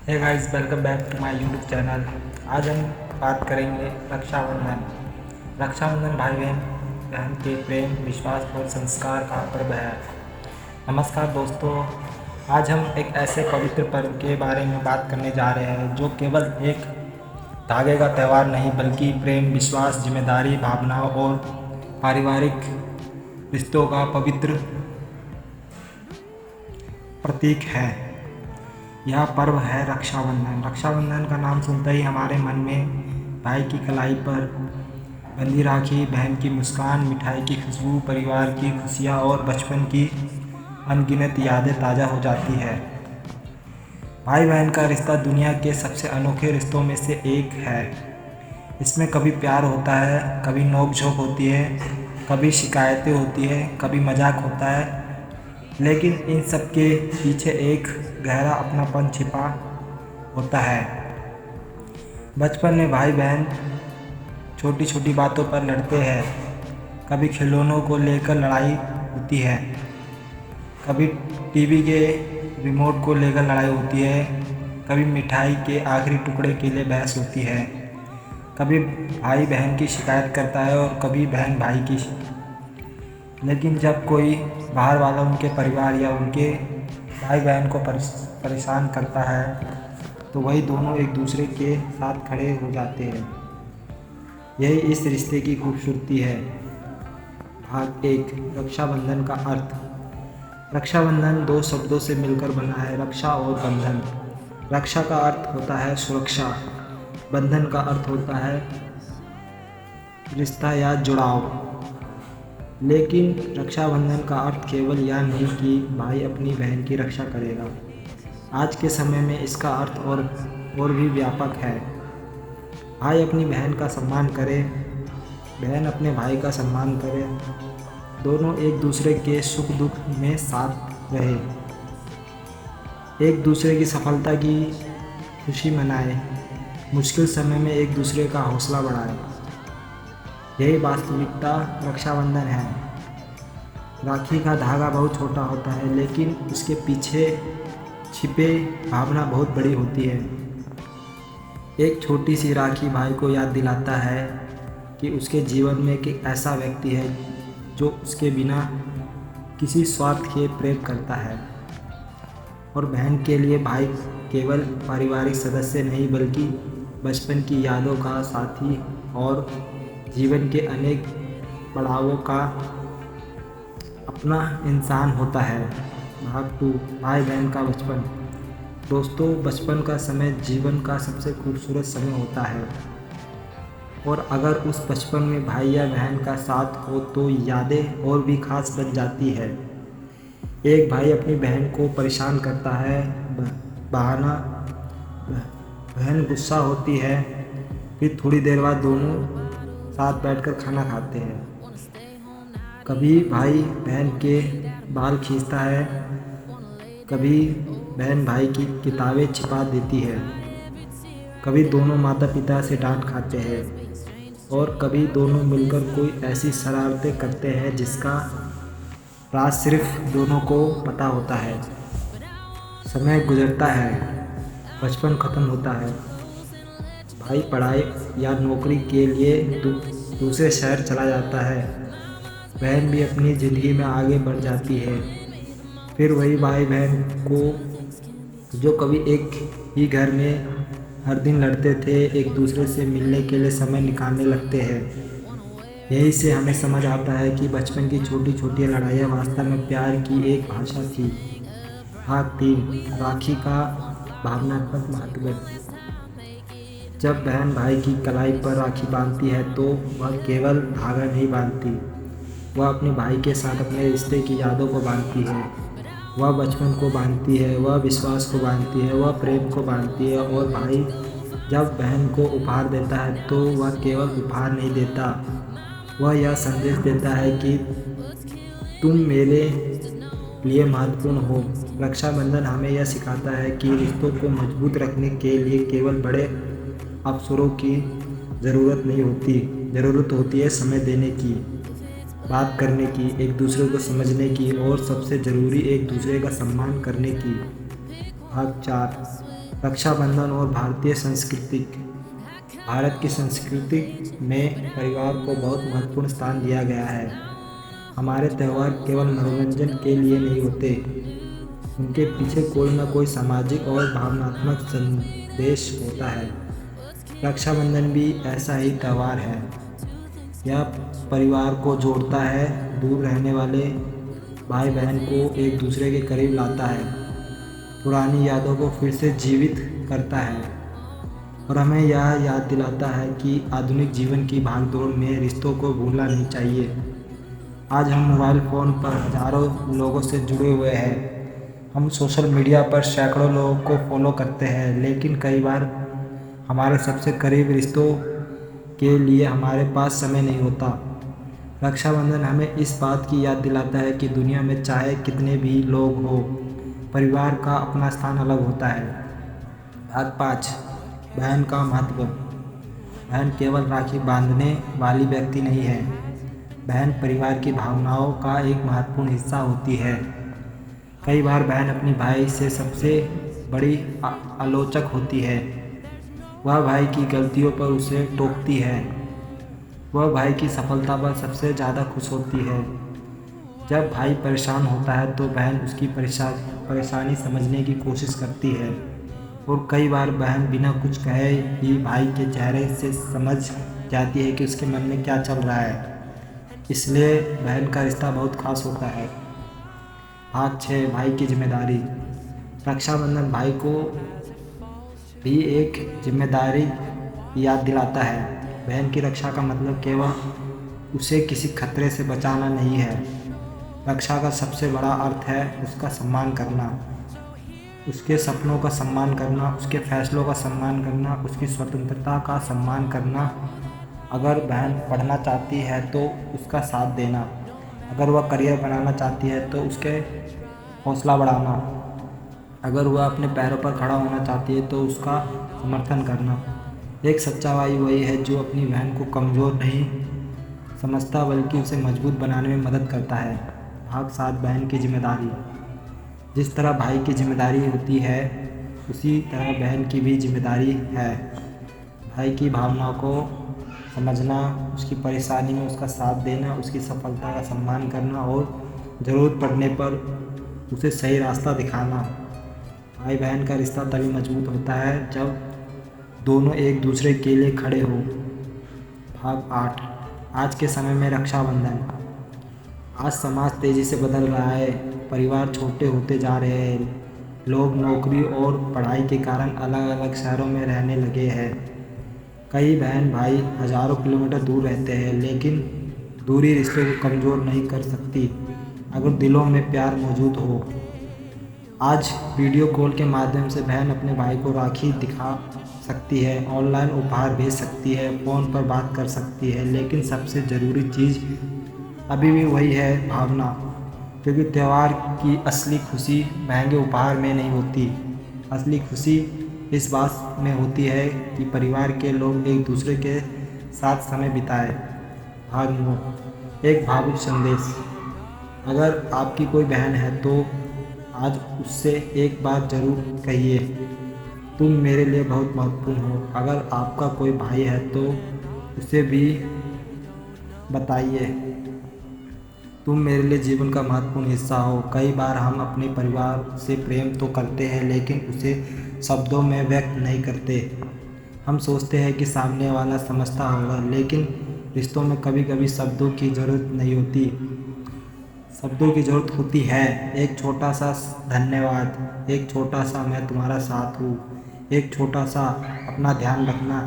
Hey guys, welcome back to my YouTube channel. आज हम बात करेंगे रक्षाबंधन। रक्षाबंधन भाई बहन के प्रेम, विश्वास और संस्कार का पर्व है। नमस्कार दोस्तों, आज हम एक ऐसे पवित्र पर्व के बारे में बात करने जा रहे हैं जो केवल एक धागे का त्यौहार नहीं बल्कि प्रेम, विश्वास, जिम्मेदारी, भावनाओं और पारिवारिक रिश्तों का पवित्र प्रतीक है। यह पर्व है रक्षाबंधन। रक्षाबंधन का नाम सुनते ही हमारे मन में भाई की कलाई पर बंधी राखी, बहन की मुस्कान, मिठाई की खुशबू, परिवार की खुशियाँ और बचपन की अनगिनत यादें ताज़ा हो जाती है। भाई बहन का रिश्ता दुनिया के सबसे अनोखे रिश्तों में से एक है। इसमें कभी प्यार होता है, कभी नोक-झोंक होती है, कभी शिकायतें होती है, कभी मजाक होता है, लेकिन इन सब के पीछे एक गहरा अपनापन छिपा होता है। बचपन में भाई बहन छोटी छोटी बातों पर लड़ते हैं। कभी खिलौनों को लेकर लड़ाई होती है, कभी टीवी के रिमोट को लेकर लड़ाई होती है, कभी मिठाई के आखिरी टुकड़े के लिए बहस होती है। कभी भाई बहन की शिकायत करता है और कभी बहन भाई की। लेकिन जब कोई बाहर वाला उनके परिवार या उनके भाई बहन को परेशान करता है तो वही दोनों एक दूसरे के साथ खड़े हो जाते हैं। यही इस रिश्ते की खूबसूरती है। भाग 1, रक्षाबंधन का अर्थ। रक्षाबंधन दो शब्दों से मिलकर बना है, रक्षा और बंधन। रक्षा का अर्थ होता है सुरक्षा, बंधन का अर्थ होता है रिश्ता या जुड़ाव। लेकिन रक्षाबंधन का अर्थ केवल यह नहीं कि भाई अपनी बहन की रक्षा करेगा। आज के समय में इसका अर्थ और भी व्यापक है। भाई अपनी बहन का सम्मान करे, बहन अपने भाई का सम्मान करे, दोनों एक दूसरे के सुख दुख में साथ रहे, एक दूसरे की सफलता की खुशी मनाए, मुश्किल समय में एक दूसरे का हौसला बढ़ाए। यही वास्तविकता रक्षाबंधन है। राखी का धागा बहुत छोटा होता है, लेकिन उसके पीछे छिपे भावना बहुत बड़ी होती है। एक छोटी सी राखी भाई को याद दिलाता है कि उसके जीवन में एक ऐसा व्यक्ति है जो उसके बिना किसी स्वार्थ के प्रेम करता है। और बहन के लिए भाई केवल पारिवारिक सदस्य नहीं बल्कि बचपन की यादों का साथी और जीवन के अनेक पड़ावों का अपना इंसान होता है। भाग 2, भाई बहन का बचपन। दोस्तों, बचपन का समय जीवन का सबसे खूबसूरत समय होता है और अगर उस बचपन में भाई या बहन का साथ हो तो यादें और भी खास बन जाती है। एक भाई अपनी बहन को परेशान करता है, बहाना, बहन गुस्सा होती है, फिर थोड़ी देर बाद दोनों साथ बैठकर खाना खाते हैं। कभी भाई बहन के बाल खींचता है, कभी बहन भाई की किताबें छिपा देती है, कभी दोनों माता पिता से डांट खाते हैं और कभी दोनों मिलकर कोई ऐसी शरारतें करते हैं जिसका राज सिर्फ दोनों को पता होता है। समय गुजरता है, बचपन ख़त्म होता है, भाई पढ़ाई या नौकरी के लिए दूसरे शहर चला जाता है, बहन भी अपनी ज़िंदगी में आगे बढ़ जाती है। फिर वही भाई बहन को जो कभी एक ही घर में हर दिन लड़ते थे, एक दूसरे से मिलने के लिए समय निकालने लगते हैं। यही से हमें समझ आता है कि बचपन की छोटी छोटी लड़ाइयाँ वास्तव में प्यार की एक भाषा थी। भाग 3, राखी का भावनात्मक महत्व। जब बहन भाई की कलाई पर राखी बांधती है तो वह केवल धागा नहीं बांधती, वह अपने भाई के साथ अपने रिश्ते की यादों को बांधती है। वह बचपन को बांधती है, वह विश्वास को बांधती है, वह प्रेम को बांधती है। और भाई जब बहन को उपहार देता है तो वह केवल उपहार नहीं देता, वह यह संदेश देता है कि तुम मेरे लिए महत्वपूर्ण हो। रक्षाबंधन हमें यह सिखाता है कि रिश्तों को मजबूत रखने के लिए केवल बड़े अवसरों की ज़रूरत होती है समय देने की, बात करने की, एक दूसरे को समझने की और सबसे ज़रूरी एक दूसरे का सम्मान करने की। भाग 4, रक्षाबंधन और भारत की संस्कृति में परिवार को बहुत महत्वपूर्ण स्थान दिया गया है। हमारे त्यौहार केवल मनोरंजन के लिए नहीं होते, उनके पीछे कोई ना कोई सामाजिक और भावनात्मक संदेश होता है। रक्षाबंधन भी ऐसा ही त्यौहार है। यह परिवार को जोड़ता है, दूर रहने वाले भाई बहन को एक दूसरे के करीब लाता है, पुरानी यादों को फिर से जीवित करता है और हमें यह याद दिलाता है कि आधुनिक जीवन की भागदौड़ में रिश्तों को भूलना नहीं चाहिए। आज हम मोबाइल फ़ोन पर हज़ारों लोगों से जुड़े हुए हैं। हम सोशल मीडिया पर सैकड़ों लोगों को फॉलो करते हैं, लेकिन कई बार हमारे सबसे करीब रिश्तों के लिए हमारे पास समय नहीं होता। रक्षाबंधन हमें इस बात की याद दिलाता है कि दुनिया में चाहे कितने भी लोग हों, परिवार का अपना स्थान अलग होता है। भाग 5, बहन का महत्व। बहन केवल राखी बांधने वाली व्यक्ति नहीं है। बहन परिवार की भावनाओं का एक महत्वपूर्ण हिस्सा होती है। कई बार बहन अपनी भाई से सबसे बड़ी आलोचक होती है। वह भाई की गलतियों पर उसे टोकती है। वह भाई की सफलता पर सबसे ज़्यादा खुश होती है। जब भाई परेशान होता है तो बहन उसकी परेशानी समझने की कोशिश करती है और कई बार बहन बिना कुछ कहे ही भाई के चेहरे से समझ जाती है कि उसके मन में क्या चल रहा है। इसलिए बहन का रिश्ता बहुत खास होता है। भाग 6, भाई की जिम्मेदारी। रक्षाबंधन भाई को भी एक जिम्मेदारी याद दिलाता है। बहन की रक्षा का मतलब केवल उसे किसी खतरे से बचाना नहीं है। रक्षा का सबसे बड़ा अर्थ है उसका सम्मान करना, उसके सपनों का सम्मान करना, उसके फैसलों का सम्मान करना, उसकी स्वतंत्रता का सम्मान करना। अगर बहन पढ़ना चाहती है तो उसका साथ देना, अगर वह करियर बनाना चाहती है तो उसके हौसला बढ़ाना, अगर वह अपने पैरों पर खड़ा होना चाहती है तो उसका समर्थन करना। एक सच्चा भाई वही है जो अपनी बहन को कमज़ोर नहीं समझता बल्कि उसे मजबूत बनाने में मदद करता है। भाग 7, बहन की जिम्मेदारी। जिस तरह भाई की जिम्मेदारी होती है उसी तरह बहन की भी जिम्मेदारी है। भाई की भावनाओं को समझना, उसकी परेशानी में उसका साथ देना, उसकी सफलता का सम्मान करना और ज़रूरत पड़ने पर उसे सही रास्ता दिखाना। भाई बहन का रिश्ता तभी मजबूत होता है जब दोनों एक दूसरे के लिए खड़े हों। भाग 8, आज के समय में रक्षाबंधन। आज समाज तेज़ी से बदल रहा है, परिवार छोटे होते जा रहे हैं, लोग नौकरी और पढ़ाई के कारण अलग अलग शहरों में रहने लगे हैं। कई बहन भाई हज़ारों किलोमीटर दूर रहते हैं, लेकिन दूरी रिश्ते को कमज़ोर नहीं कर सकती अगर दिलों में प्यार मौजूद हो। आज वीडियो कॉल के माध्यम से बहन अपने भाई को राखी दिखा सकती है, ऑनलाइन उपहार भेज सकती है, फ़ोन पर बात कर सकती है, लेकिन सबसे ज़रूरी चीज़ अभी भी वही है, भावना। क्योंकि त्यौहार की असली खुशी महंगे उपहार में नहीं होती। असली खुशी इस बात में होती है कि परिवार के लोग एक दूसरे के साथ समय बिताए। भाग 9, एक भावुक संदेश। अगर आपकी कोई बहन है तो आज उससे एक बात ज़रूर कहिए, तुम मेरे लिए बहुत महत्वपूर्ण हो। अगर आपका कोई भाई है तो उसे भी बताइए, तुम मेरे लिए जीवन का महत्वपूर्ण हिस्सा हो। कई बार हम अपने परिवार से प्रेम तो करते हैं लेकिन उसे शब्दों में व्यक्त नहीं करते। हम सोचते हैं कि सामने वाला समझता होगा, लेकिन रिश्तों में कभी कभी शब्दों की ज़रूरत नहीं होती, शब्दों की ज़रूरत होती है। एक छोटा सा धन्यवाद, एक छोटा सा मैं तुम्हारा साथ हूँ, एक छोटा सा अपना ध्यान रखना,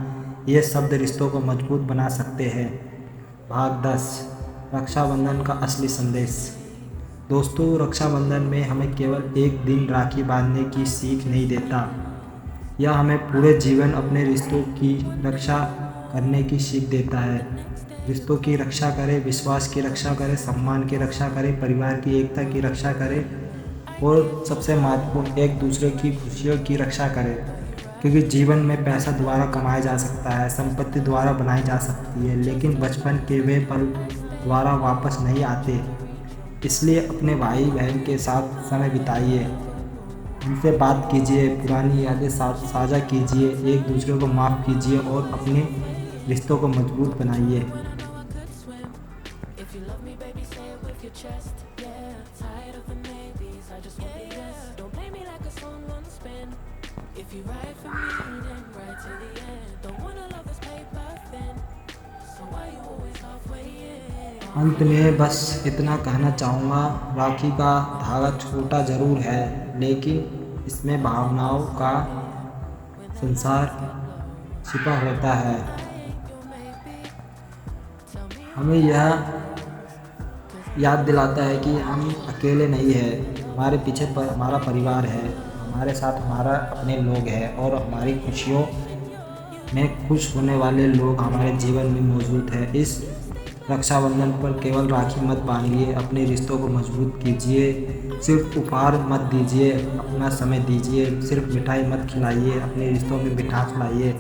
ये शब्द रिश्तों को मजबूत बना सकते हैं। भाग 10, रक्षाबंधन का असली संदेश। दोस्तों, रक्षाबंधन में हमें केवल एक दिन राखी बांधने की सीख नहीं देता, यह हमें पूरे जीवन अपने रिश्तों की रक्षा करने की सीख देता है। रिश्तों की रक्षा करें, विश्वास की रक्षा करें, सम्मान की रक्षा करें, परिवार की एकता की रक्षा करें और सबसे महत्वपूर्ण एक दूसरे की खुशियों की रक्षा करें। क्योंकि जीवन में पैसा दोबारा कमाया जा सकता है, संपत्ति दोबारा बनाई जा सकती है, लेकिन बचपन के वे पल दोबारा वापस नहीं आते। इसलिए अपने भाई बहन के साथ समय बिताइए, उनसे बात कीजिए, पुरानी यादें साझा कीजिए, एक दूसरे को माफ़ कीजिए और अपने रिश्तों को मजबूत बनाइए। अंत में बस इतना कहना चाहूँगा, राखी का धागा छोटा ज़रूर है, लेकिन इसमें भावनाओं का संसार छिपा होता है। हमें यह याद दिलाता है कि हम अकेले नहीं हैं, हमारे पीछे हमारा परिवार है, हमारे साथ हमारा अपने लोग हैं और हमारी खुशियों में खुश होने वाले लोग हमारे जीवन में मौजूद हैं। इस रक्षाबंधन पर केवल राखी मत बांधिए, अपने रिश्तों को मजबूत कीजिए। सिर्फ उपहार मत दीजिए, अपना समय दीजिए। सिर्फ मिठाई मत खिलाइए, अपने रिश्तों में मिठास लाइए।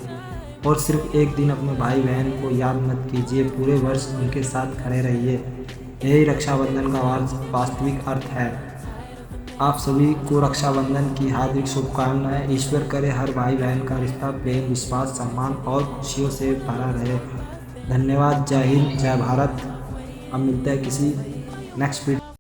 और सिर्फ एक दिन अपने भाई बहन को याद मत कीजिए, पूरे वर्ष उनके साथ खड़े रहिए। यही रक्षाबंधन का वास्तविक अर्थ है। आप सभी को रक्षाबंधन की हार्दिक शुभकामनाएं। ईश्वर करे हर भाई बहन का रिश्ता प्रेम, विश्वास, सम्मान और खुशियों से भरा रहे। धन्यवाद। जय हिंद, जय भारत। अब मिलते हैं किसी नेक्स्ट वीडियो।